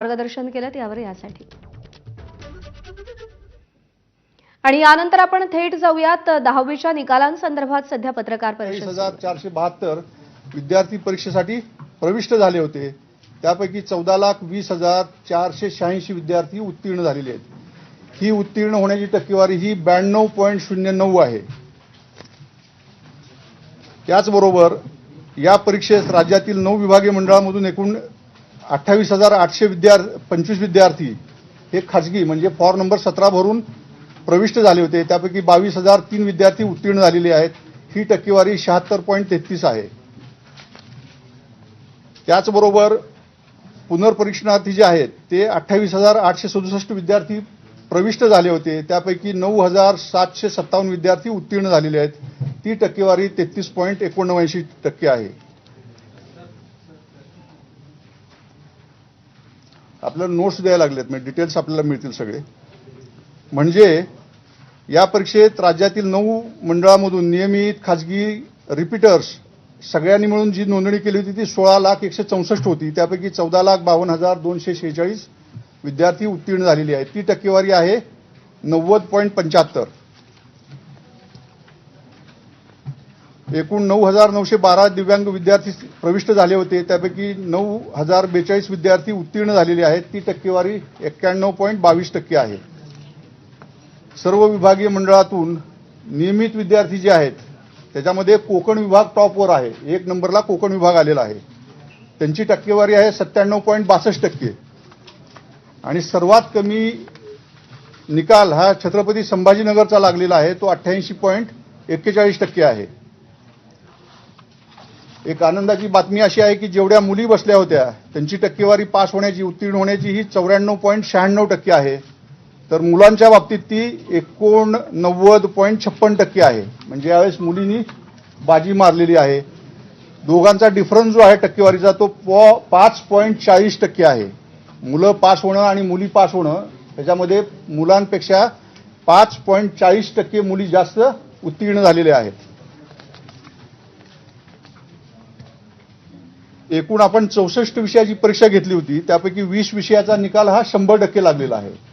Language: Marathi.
मार्गदर्शन केलं त्यावर यासाठी। आणि यानंतर आपण थेट जाऊयात 10वीच्या निकालांसंदर्भात सध्या पत्रकार परिषद 23472 विद्यार्थी परीक्षेसाठी प्रविष्ट झाले होते। त्यापैकी 14,20,486 विद्यार्थी उत्तीर्ण झालेले आहेत। ही उत्तीर्ण होण्याची टक्केवारी ही 92.09 आहे। त्याचबरोबर या परीक्षेत राज्यातील 9 विभागीय मंडळांमधून एकूण 28,825 विद्यार्थी हे खाजगी म्हणजे फॉर्म नंबर 17 भरून प्रविष्ट झाले होते। त्यापैकी 22,003 विद्यार्थी उत्तीर्ण झालेले आहेत। ही टक्केवारी 76.33 आहे। त्याचबरोबर पुनर्परीक्षणार्थी जे आहेत ते 28,867 विद्यार्थी प्रविष्ट झाले होते। त्यापैकी 9,757 विद्यार्थी उत्तीर्ण झालेले आहेत। ती टक्केवारी 33.79% आहे। आपल्याला नोट्स द्यायला लागलेत, म्हणजे डिटेल्स आपल्याला मिळतील सगळे। म्हणजे या परीक्षेत राज्यातील 9 मंडळांमधून नियमित, खाजगी, रिपीटर्स सगळ्यांनी मिळून जी नोंदणी केली होती ती 16,164 होती। त्यापैकी 14,52,246 विद्यार्थी उत्तीर्ण झालेले आहेत। ती टक्केवारी आहे 90.75। एकूण 9,912 दिव्यांग विद्यार्थी प्रविष्ट झाले होते। त्यापैकी 9,042 विद्यार्थी उत्तीर्ण झालेले आहेत। ती टक्केवारी 91.22% आहे। सर्व विभागीय मंडळातून नियमित विद्यार्थी जे आहेत त्याच्यामध्ये कोकण विभाग टॉपवर आहे। 1 नंबरला कोकण विभाग आलेला आहे। त्यांची टक्केवारी आहे 97.62%। आणि सर्वात कमी निकाल हा छत्रपती संभाजीनगरचा लागलेला आहे, तो 88.41% आहे। एक आनंदाची बातमी अशी आहे की जेवढ्या मुली बसल्या होत्या त्यांची टक्केवारी पास होण्याची, उत्तीर्ण होण्याची ही 94.96% आहे। तर मुलांच्या बाबतीत ती 89.56% आहे। म्हणजे यावेळेस मुलींनी बाजी मारलेली आहे। दोघांचा डिफरन्स जो आहे टक्केवारीचा तो 5.40% आहे। मुलं पास होणं आणि मुली पास होणं त्याच्यामध्ये मुलांपेक्षा 5.40% मुली जास्त उत्तीर्ण झालेल्या आहेत। एकूण आपण 64 विषयाची परीक्षा घेतली होती, त्यापैकी 20 विषयाचा निकाल हा 100% लागलेला आहे।